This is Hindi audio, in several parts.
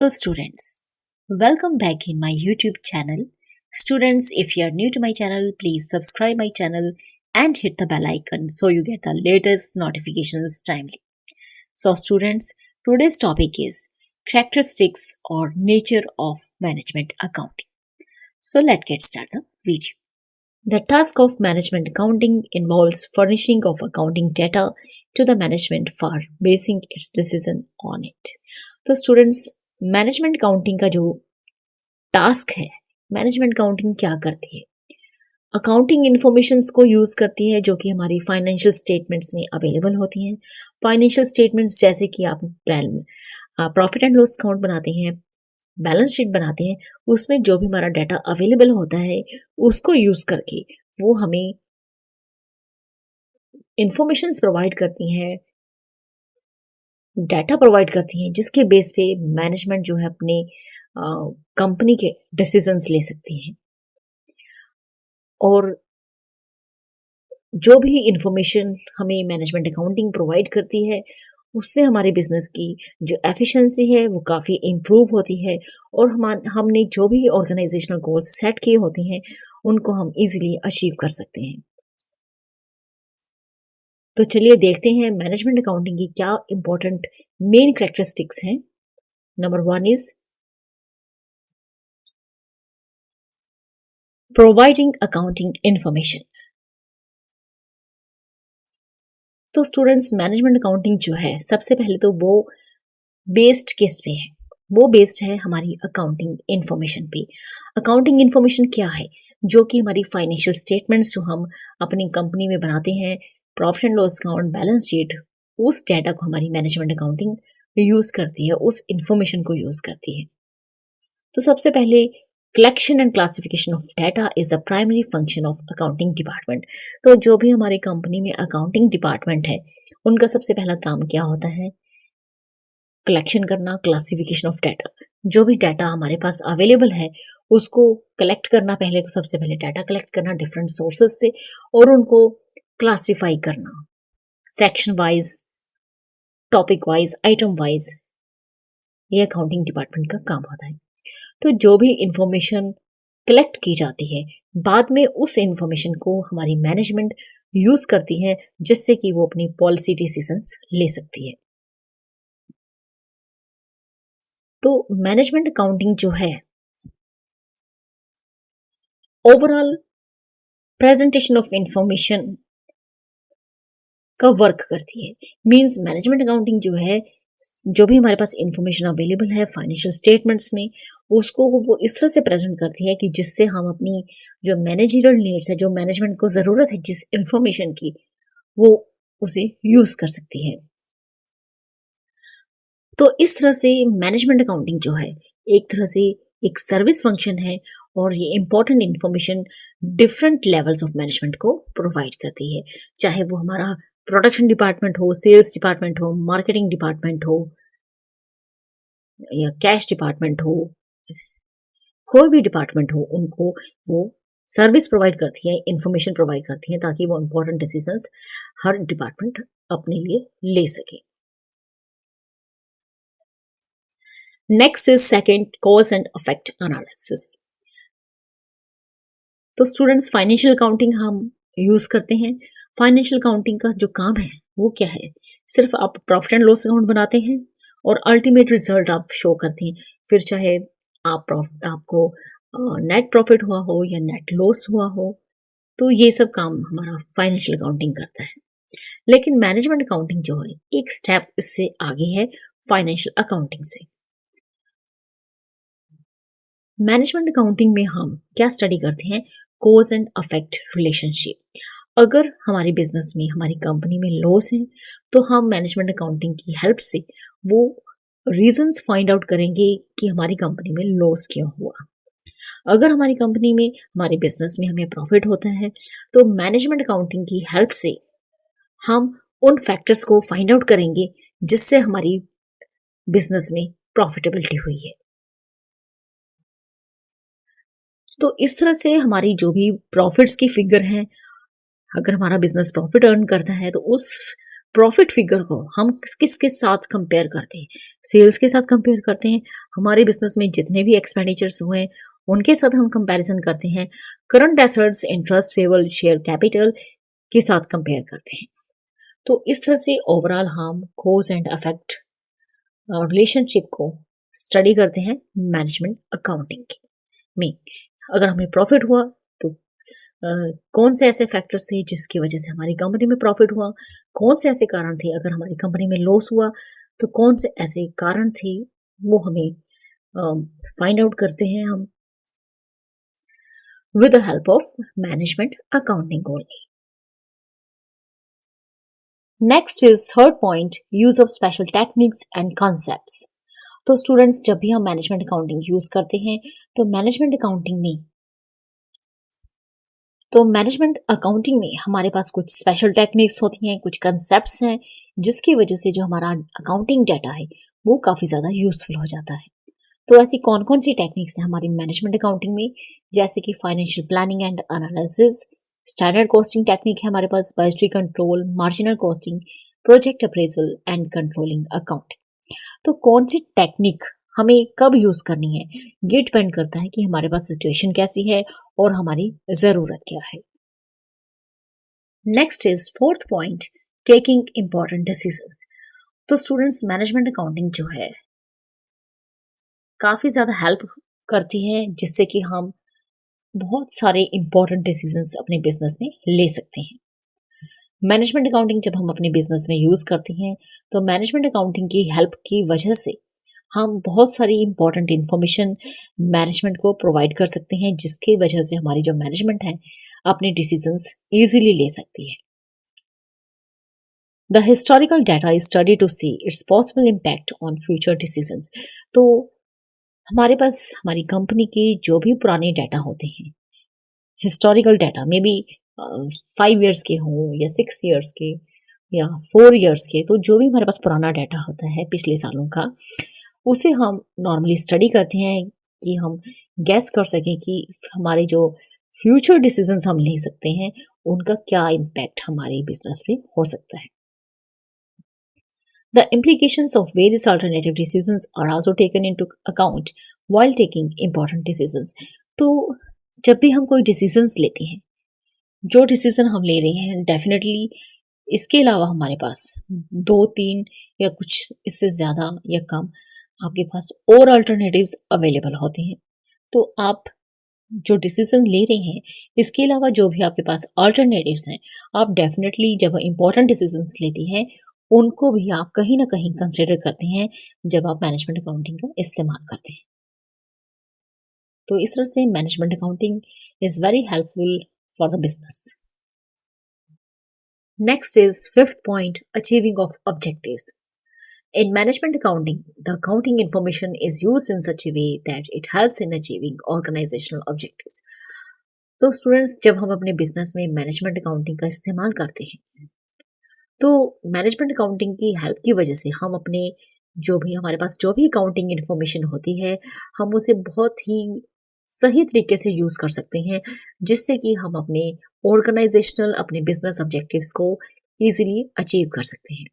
Hello students, welcome back in my YouTube channel. Students, if you are new to my channel, please subscribe my channel and hit the bell icon so you get the latest notifications timely. So students, today's topic is characteristics or nature of management accounting. So let's get started the video. The task of management accounting involves furnishing of accounting data to the management for basing its decision on it. तो स्टूडेंट्स मैनेजमेंट अकाउंटिंग का जो टास्क है, मैनेजमेंट अकाउंटिंग क्या करती है? अकाउंटिंग इन्फॉर्मेशंस को यूज करती है जो कि हमारी फाइनेंशियल स्टेटमेंट्स में अवेलेबल होती हैं। फाइनेंशियल स्टेटमेंट्स जैसे कि आप प्रॉफिट एंड लॉस अकाउंट बनाते हैं, बैलेंस शीट बनाते हैं, उसमें जो भी हमारा डाटा अवेलेबल होता है उसको यूज करके वो हमें इंफॉर्मेशंस प्रोवाइड करती हैं, डाटा प्रोवाइड करती हैं, जिसके बेस पे मैनेजमेंट जो है अपने कंपनी के डिसीजंस ले सकती हैं। और जो भी इंफॉर्मेशन हमें मैनेजमेंट अकाउंटिंग प्रोवाइड करती है उससे हमारे बिजनेस की जो एफिशिएंसी है वो काफ़ी इम्प्रूव होती है और हमने जो भी ऑर्गेनाइजेशनल गोल्स सेट किए होते हैं उनको हम इजीली अचीव कर सकते हैं। तो चलिए देखते हैं मैनेजमेंट अकाउंटिंग की क्या इंपॉर्टेंट मेन कैरेक्टरिस्टिक्स हैं। Number 1 is providing accounting information. तो स्टूडेंट्स मैनेजमेंट अकाउंटिंग जो है सबसे पहले तो वो बेस्ड किस पे है? वो बेस्ड है हमारी अकाउंटिंग इंफॉर्मेशन पे। अकाउंटिंग इंफॉर्मेशन क्या है? जो कि हमारी फाइनेंशियल स्टेटमेंट्स जो हम अपनी कंपनी में बनाते हैं, profit and loss account, balance sheet, उस डाटा को हमारी मैनेजमेंट अकाउंटिंग यूज करती है, उस इंफॉर्मेशन को यूज करती है। तो सबसे पहले collection and classification of data is a primary function of accounting department. तो जो भी हमारी कंपनी में अकाउंटिंग डिपार्टमेंट है उनका सबसे पहला काम क्या होता है? कलेक्शन करना, क्लासिफिकेशन ऑफ डाटा। जो भी डाटा हमारे पास अवेलेबल है उसको कलेक्ट करना, पहले तो सबसे पहले डाटा कलेक्ट करना डिफरेंट सोर्सेस से और उनको क्लासिफाई करना section wise, topic wise, item wise. ये अकाउंटिंग डिपार्टमेंट का काम होता है। तो जो भी इंफॉर्मेशन कलेक्ट की जाती है बाद में उस इंफॉर्मेशन को हमारी मैनेजमेंट यूज करती है जिससे कि वो अपनी पॉलिसी डिसीजंस ले सकती है। तो मैनेजमेंट अकाउंटिंग जो है ओवरऑल प्रेजेंटेशन ऑफ इंफॉर्मेशन का वर्क करती है। मींस मैनेजमेंट अकाउंटिंग जो है जो भी हमारे पास इंफॉर्मेशन अवेलेबल है फाइनेंशियल स्टेटमेंट्स में उसको वो इस तरह से प्रेजेंट करती है कि जिससे हम अपनी जो मैनेजरियल नीड्स है, जो मैनेजमेंट को जरूरत है जिस इंफॉर्मेशन की, वो उसे यूज कर सकती है। तो इस तरह से मैनेजमेंट अकाउंटिंग जो है एक तरह से एक सर्विस फंक्शन है और ये important information different levels of management को प्रोवाइड करती है, चाहे वो हमारा प्रोडक्शन डिपार्टमेंट हो, सेल्स डिपार्टमेंट हो, मार्केटिंग डिपार्टमेंट हो या कैश डिपार्टमेंट हो, कोई भी डिपार्टमेंट हो, उनको वो सर्विस प्रोवाइड करती है, इंफॉर्मेशन प्रोवाइड करती है ताकि वो इंपॉर्टेंट डिसीजंस हर डिपार्टमेंट अपने लिए ले सके। Next is second cause and effect analysis. तो स्टूडेंट्स फाइनेंशियल अकाउंटिंग हम यूज करते हैं। फाइनेंशियल अकाउंटिंग का जो काम है वो क्या है? सिर्फ आप प्रॉफिट एंड लॉस अकाउंट बनाते हैं और अल्टीमेट रिजल्ट आप शो करते हैं, फिर चाहे आपको नेट प्रॉफिट हुआ हो या नेट लॉस हुआ हो, तो ये सब काम हमारा फाइनेंशियल अकाउंटिंग करता है। लेकिन मैनेजमेंट अकाउंटिंग जो है एक स्टेप इससे आगे है फाइनेंशियल अकाउंटिंग से। मैनेजमेंट अकाउंटिंग में हम क्या स्टडी करते हैं? Cause and effect relationship. अगर हमारी बिजनेस में, हमारी कंपनी में लॉस है तो हम मैनेजमेंट अकाउंटिंग की हेल्प से वो रीजंस फाइंड आउट करेंगे कि हमारी कंपनी में लॉस क्यों हुआ। अगर हमारी कंपनी में, हमारे बिजनेस में हमें प्रॉफिट होता है तो मैनेजमेंट अकाउंटिंग की हेल्प से हम उन फैक्टर्स को फाइंड आउट करेंगे जिससे हमारी बिजनेस में प्रॉफिटेबिलिटी हुई है। तो इस तरह से हमारी जो भी प्रॉफिट्स की फिगर है, अगर हमारा बिजनेस प्रॉफिट अर्न करता है तो उस प्रॉफिट फिगर को हम किसके साथ कंपेयर करते हैं? सेल्स के साथ कंपेयर करते हैं। हमारे बिजनेस में जितने भी एक्सपेंडिचर्स हुए उनके साथ हम कंपैरिजन करते हैं। Current assets, interest payable, share capital के साथ कंपेयर करते हैं। तो इस तरह से ओवरऑल हम कॉज एंड इफेक्ट रिलेशनशिप को स्टडी करते हैं मैनेजमेंट अकाउंटिंग में। अगर हमें प्रॉफिट हुआ तो कौन से ऐसे फैक्टर्स थे जिसकी वजह से हमारी कंपनी में प्रॉफिट हुआ, कौन से ऐसे कारण थे अगर हमारी कंपनी में लॉस हुआ तो कौन से ऐसे कारण थे, वो हमें फाइंड आउट करते हैं हम with the help of management accounting only. Next is third point, use of special techniques and concepts. तो स्टूडेंट्स जब भी हम मैनेजमेंट अकाउंटिंग यूज करते हैं तो मैनेजमेंट अकाउंटिंग में हमारे पास कुछ स्पेशल टेक्निक्स होती हैं, कुछ कंसेप्ट्स हैं जिसकी वजह से जो हमारा अकाउंटिंग डाटा है वो काफ़ी ज़्यादा यूजफुल हो जाता है। तो ऐसी कौन कौन सी टेक्निक्स हैं हमारी मैनेजमेंट अकाउंटिंग में, जैसे कि financial planning and analysis, standard costing technique है हमारे पास, budgetary control, marginal costing, project appraisal and controlling account. तो कौन सी टेक्निक हमें कब यूज करनी है ये डिपेंड करता है कि हमारे पास सिचुएशन कैसी है और हमारी जरूरत क्या है। Next is fourth point, taking important decisions. तो स्टूडेंट्स मैनेजमेंट अकाउंटिंग जो है काफी ज्यादा हेल्प करती है जिससे कि हम बहुत सारे इंपॉर्टेंट डिसीजंस अपने बिजनेस में ले सकते हैं। मैनेजमेंट अकाउंटिंग जब हम अपने बिजनेस में यूज करते हैं तो मैनेजमेंट अकाउंटिंग की हेल्प की वजह से हम बहुत सारी इंपॉर्टेंट इंफॉर्मेशन मैनेजमेंट को प्रोवाइड कर सकते हैं जिसकी वजह से हमारी जो मैनेजमेंट है अपने डिसीजंस इजीली ले सकती है। The historical data is study to see its possible impact on future decisions. तो हमारे पास हमारी कंपनी के जो भी पुराने डाटा होते हैं, historical data may be 5 years के हों या 6 ईयर्स के या 4 ईयर्स के, तो जो भी हमारे पास पुराना डाटा होता है पिछले सालों का उसे हम नॉर्मली स्टडी करते हैं कि हम गैस कर सकें कि हमारे जो फ्यूचर डिसीजंस हम ले सकते हैं उनका क्या इम्पैक्ट हमारे बिजनेस पे हो सकता है। The implications of various alternative decisions are also taken into account while taking important decisions. तो जब भी हम कोई डिसीजंस लेते हैं, जो डिसीजन हम ले रहे हैं डेफिनेटली इसके अलावा हमारे पास 2-3 या कुछ इससे ज़्यादा या कम आपके पास और अल्टरनेटिव्स अवेलेबल होते हैं। तो आप जो डिसीजन ले रहे हैं इसके अलावा जो भी आपके पास अल्टरनेटिव्स हैं, आप डेफिनेटली जब इंपॉर्टेंट डिसीजंस लेते हैं उनको भी आप कहीं ना कहीं कंसिडर करते हैं जब आप मैनेजमेंट अकाउंटिंग का इस्तेमाल करते हैं। तो इस तरह से management accounting is very helpful for the business. Next is fifth point, achieving of objectives. In management accounting, the accounting information is used in such a way that it helps in achieving organizational objectives. तो स्टूडेंट्स जब हम अपने बिजनेस में मैनेजमेंट अकाउंटिंग का इस्तेमाल करते हैं तो मैनेजमेंट अकाउंटिंग की हेल्प की वजह से हम अपने जो भी हमारे पास जो भी अकाउंटिंग इन्फॉर्मेशन होती है हम उसे बहुत ही सही तरीके से यूज कर सकते हैं जिससे कि हम अपने ऑर्गेनाइजेशनल अपने बिजनेस ऑब्जेक्टिव्स को इजीली अचीव कर सकते हैं।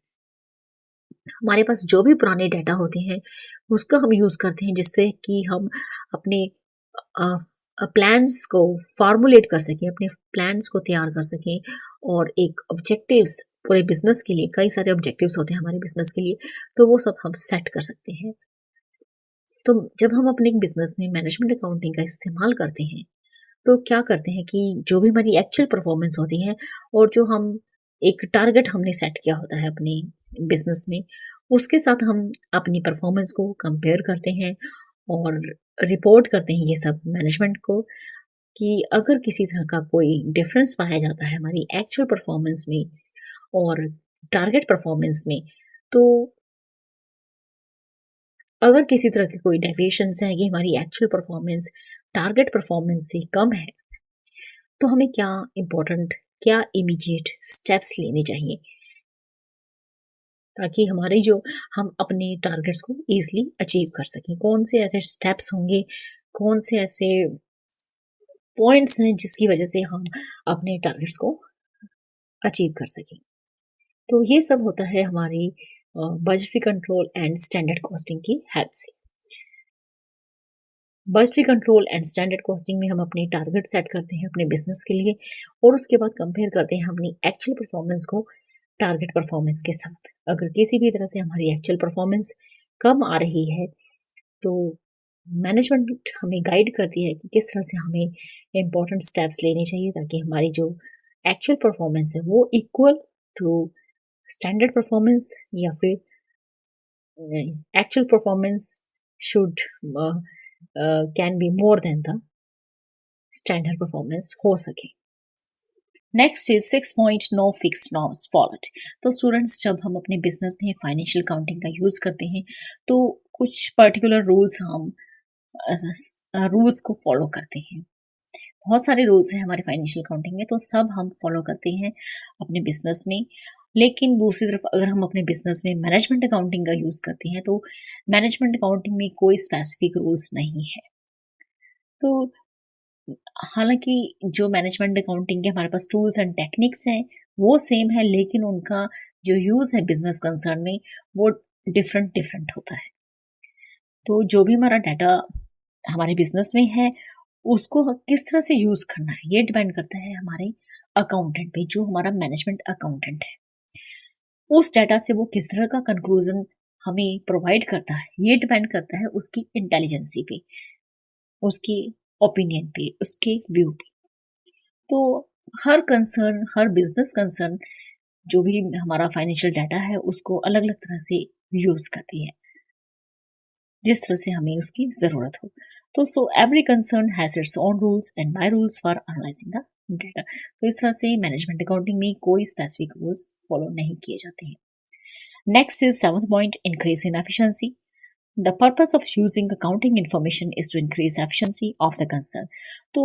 हमारे पास जो भी पुराने डाटा होते हैं उसका हम यूज करते हैं जिससे कि हम अपने प्लान्स को फार्मुलेट कर सकें, अपने प्लान्स को तैयार कर सकें और एक ऑब्जेक्टिव्स पूरे बिजनेस के लिए, कई सारे ऑब्जेक्टिव्स होते हैं हमारे बिजनेस के लिए, तो वो सब हम सेट कर सकते हैं। तो जब हम अपने बिजनेस में मैनेजमेंट अकाउंटिंग का इस्तेमाल करते हैं तो क्या करते हैं कि जो भी हमारी एक्चुअल परफॉर्मेंस होती है और जो हम एक टारगेट हमने सेट किया होता है अपने बिजनेस में उसके साथ हम अपनी परफॉर्मेंस को कंपेयर करते हैं और रिपोर्ट करते हैं ये सब मैनेजमेंट को कि अगर किसी तरह का कोई डिफरेंस पाया जाता है हमारी एक्चुअल परफॉर्मेंस में और टारगेट परफॉर्मेंस में, तो अगर किसी तरह के कोई डेविएशंस है कि हमारी एक्चुअल परफॉर्मेंस टारगेट परफॉर्मेंस से कम है तो हमें क्या इमीडिएट स्टेप्स लेने चाहिए ताकि हमारे जो हम अपने टारगेट्स को इजीली अचीव कर सकें। कौन से ऐसे स्टेप्स होंगे, कौन से ऐसे पॉइंट्स हैं जिसकी वजह से हम अपने टारगेट्स को अचीव कर सकें। तो ये सब होता है हमारी budgetary control and standard costing की हेल्प से। Budgetary control and standard costing में हम अपने टारगेट सेट करते हैं अपने बिजनेस के लिए और उसके बाद कंपेयर करते हैं अपनी एक्चुअल परफॉर्मेंस को टारगेट परफॉर्मेंस के साथ। अगर किसी भी तरह से हमारी एक्चुअल परफॉर्मेंस कम आ रही है तो मैनेजमेंट हमें गाइड करती है कि किस तरह से हमें इम्पोर्टेंट स्टेप्स लेने चाहिए ताकि हमारी जो एक्चुअल परफॉर्मेंस है वो इक्वल टू स्टैंडर्ड परफॉर्मेंस या फिर actual performance should can be more than the standard performance हो सके। Next is 6 point no fix norms followed. तो स्टूडेंट्स जब हम अपने बिजनेस में फाइनेंशियल काउंटिंग का यूज करते हैं तो कुछ पर्टिकुलर रूल्स हम रूल्स को फॉलो करते हैं। बहुत सारे रूल्स हैं हमारे फाइनेंशियल अकाउंटिंग में, तो सब हम फॉलो करते हैं अपने बिजनेस में। लेकिन दूसरी तरफ अगर हम अपने बिजनेस में मैनेजमेंट अकाउंटिंग का यूज करते हैं तो मैनेजमेंट अकाउंटिंग में कोई स्पेसिफिक रूल्स नहीं है। तो हालांकि जो मैनेजमेंट अकाउंटिंग के हमारे पास टूल्स एंड टेक्निक्स हैं वो सेम है, लेकिन उनका जो यूज है बिजनेस कंसर्न में वो डिफरेंट डिफरेंट होता है। तो जो भी हमारा डाटा हमारे बिजनेस में है उसको किस तरह से यूज करना है ये डिपेंड करता है हमारे अकाउंटेंट पे, जो हमारा मैनेजमेंट अकाउंटेंट है। उस डाटा से वो किस तरह का कंक्लूजन हमें प्रोवाइड करता है ये डिपेंड करता है उसकी इंटेलिजेंसी पे, उसकी ओपिनियन पे, उसके व्यू पे। तो हर बिजनेस कंसर्न जो भी हमारा फाइनेंशियल डाटा है उसको अलग अलग तरह से यूज करती है जिस तरह से हमें उसकी जरूरत हो। तो so every concern has its own rules and my rules for analysing the data. तो इस तरह से मैनेजमेंट अकाउंटिंग में कोई स्पेसिफिक रूल्स फॉलो नहीं किए जाते हैं। Next is 7th point, increase in efficiency. The purpose of using accounting information is to increase efficiency of the concern. तो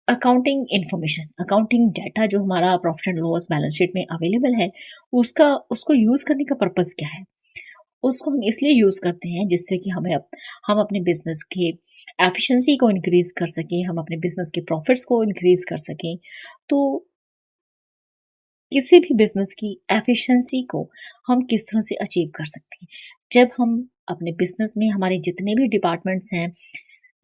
अकाउंटिंग इन्फॉर्मेशन, अकाउंटिंग डाटा जो हमारा profit and loss balance sheet में अवेलेबल है उसको यूज करने का पर्पस क्या है? उसको हम इसलिए यूज करते हैं जिससे कि हम अपने बिजनेस के एफिशिएंसी को इंक्रीज कर सकें, हम अपने बिजनेस के प्रॉफिट्स को इंक्रीज कर सकें। तो किसी भी बिजनेस की एफिशिएंसी को हम किस तरह से अचीव कर सकते हैं? जब हम अपने बिजनेस में हमारे जितने भी डिपार्टमेंट्स हैं,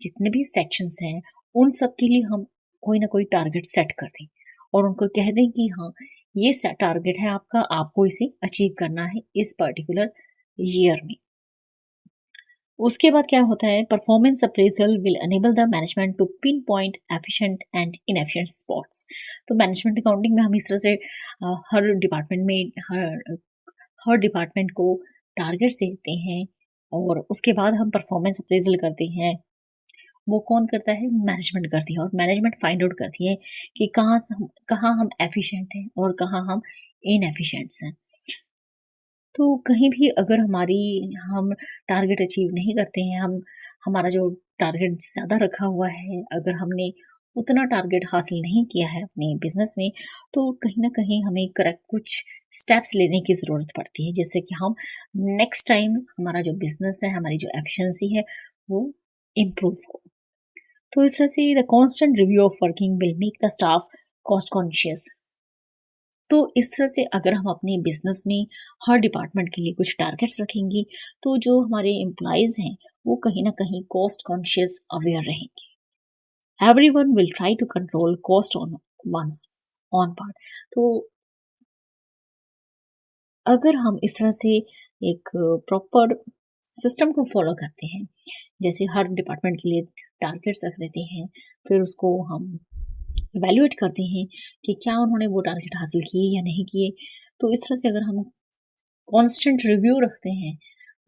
जितने भी सेक्शंस हैं, उन सब के लिए हम कोई ना कोई टारगेट सेट कर दें और उनको कह दें कि हाँ, ये टारगेट है आपका, आपको इसे अचीव करना है इस पर्टिकुलर ईयर में। उसके बाद क्या होता है, performance appraisal will enable the management to pin point efficient and inefficient spots. तो मैनेजमेंट अकाउंटिंग में हम इस तरह से हर डिपार्टमेंट में हर डिपार्टमेंट को टारगेट्स देते हैं और उसके बाद हम परफॉर्मेंस अप्रेजल करते हैं। वो कौन करता है? मैनेजमेंट करती है और मैनेजमेंट फाइंड आउट करती है कि कहाँ हम एफिशिएंट हैं और कहाँ हम इनएफिशिएंट्स हैं। तो कहीं भी अगर हम टारगेट अचीव नहीं करते हैं, हमारा जो टारगेट ज़्यादा रखा हुआ है, अगर हमने उतना टारगेट हासिल नहीं किया है अपने बिजनेस में, तो कहीं ना कहीं हमें करेक्ट कुछ स्टेप्स लेने की ज़रूरत पड़ती है जिससे कि हम नेक्स्ट टाइम हमारा जो बिजनेस है, हमारी जो एफिशिएंसी है वो इम्प्रूव हो। तो इस तरह से the constant review of working will make the staff cost conscious. तो इस तरह से अगर हम अपने बिजनेस में हर डिपार्टमेंट के लिए कुछ टारगेट्स रखेंगे तो जो हमारे एम्प्लॉयज हैं वो कहीं ना कहीं कॉस्ट कॉन्शियस अवेयर रहेंगे। Everyone will try to control cost on one's on part. तो अगर हम इस तरह से एक प्रॉपर सिस्टम को फॉलो करते हैं, जैसे हर डिपार्टमेंट के लिए टारगेट्स रख देते हैं, फिर उसको हम इवेल्युएट करते हैं कि क्या उन्होंने वो टारगेट हासिल किए या नहीं किए। तो इस तरह से अगर हम कांस्टेंट रिव्यू रखते हैं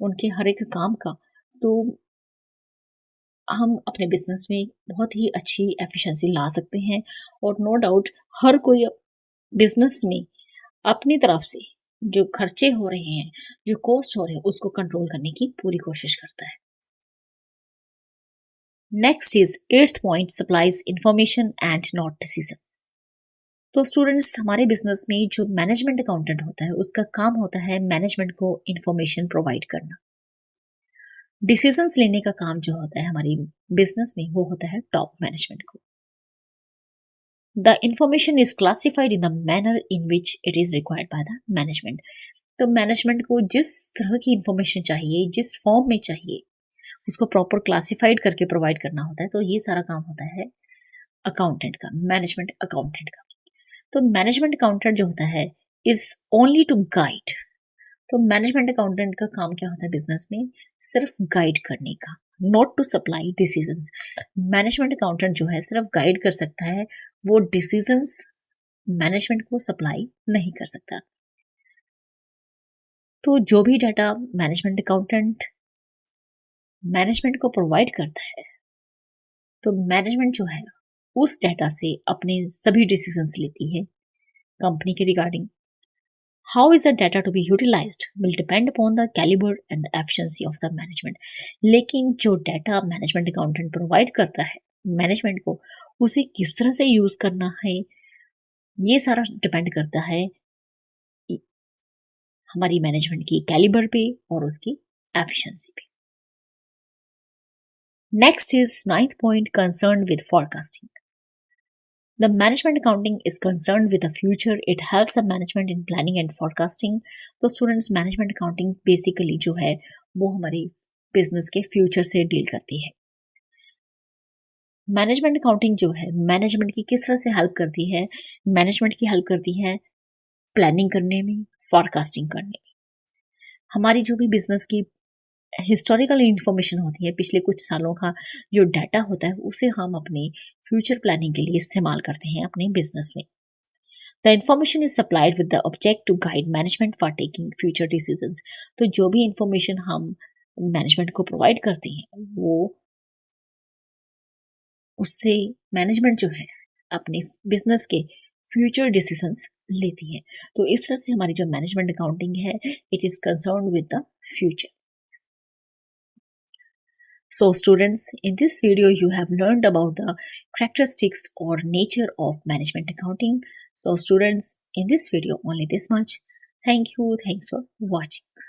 उनके हर एक काम का, तो हम अपने बिजनेस में बहुत ही अच्छी एफिशिएंसी ला सकते हैं। और नो डाउट हर कोई बिजनेस में अपनी तरफ से जो खर्चे हो रहे हैं, जो कॉस्ट हो रहे हैं, उसको कंट्रोल करने की पूरी कोशिश करता है। Next is 8th point, supplies information and not decision. तो स्टूडेंट्स हमारे बिजनेस में जो मैनेजमेंट अकाउंटेंट होता है उसका काम होता है मैनेजमेंट को इंफॉर्मेशन प्रोवाइड करना। डिसीजंस लेने का काम जो होता है हमारी बिजनेस में वो होता है टॉप मैनेजमेंट को। The information is classified in the manner in which it is required by the management. तो मैनेजमेंट को जिस तरह की इंफॉर्मेशन चाहिए, जिस फॉर्म में चाहिए, उसको प्रॉपर क्लासिफाइड करके प्रोवाइड करना होता है। तो ये सारा काम होता है अकाउंटेंट का, मैनेजमेंट अकाउंटेंट का। तो मैनेजमेंट अकाउंटेंट जो होता है इज ओनली टू गाइड। तो मैनेजमेंट अकाउंटेंट का काम क्या होता है बिजनेस में? सिर्फ गाइड करने का, not to supply decisions. Management accountant जो है सिर्फ गाइड कर सकता है, वो डिसीजंस मैनेजमेंट को सप्लाई नहीं कर सकता। तो जो भी डाटा मैनेजमेंट अकाउंटेंट मैनेजमेंट को प्रोवाइड करता है, तो मैनेजमेंट जो है उस डाटा से अपने सभी डिसीजंस लेती है कंपनी के regarding. How is the data to be utilised will depend upon the calibre and the efficiency of the management. लेकिन जो डाटा मैनेजमेंट अकाउंटेंट प्रोवाइड करता है मैनेजमेंट को, उसे किस तरह से यूज करना है, ये सारा डिपेंड करता है हमारी मैनेजमेंट की कैलिबर पे और उसकी एफिशिएंसी पे। Next is 9th point, concerned with forecasting. The management accounting is concerned with the future. It helps the management in planning and forecasting. तो स्टूडेंट्स, मैनेजमेंट अकाउंटिंग बेसिकली जो है वो हमारी बिजनेस के फ्यूचर से डील करती है। मैनेजमेंट अकाउंटिंग जो है मैनेजमेंट की किस तरह से हेल्प करती है? मैनेजमेंट की हेल्प करती है प्लानिंग करने में, फोरकास्टिंग करने में। हमारी जो भी बिजनेस की हिस्टोरिकल इंफॉर्मेशन होती है, पिछले कुछ सालों का जो डाटा होता है, उसे हम अपनी फ्यूचर प्लानिंग के लिए इस्तेमाल करते हैं अपने बिजनेस में। The information is supplied with the object to guide management for taking future decisions. तो जो भी इंफॉर्मेशन हम मैनेजमेंट को प्रोवाइड करते हैं, वो उससे मैनेजमेंट जो है अपने बिजनेस के फ्यूचर डिसीजंस लेती है। तो इस तरह से हमारी जो मैनेजमेंट अकाउंटिंग है, it is concerned with the future. So students, in this video you have learned about the characteristics or nature of management accounting. So students, in this video only this much. Thank you. Thanks for watching.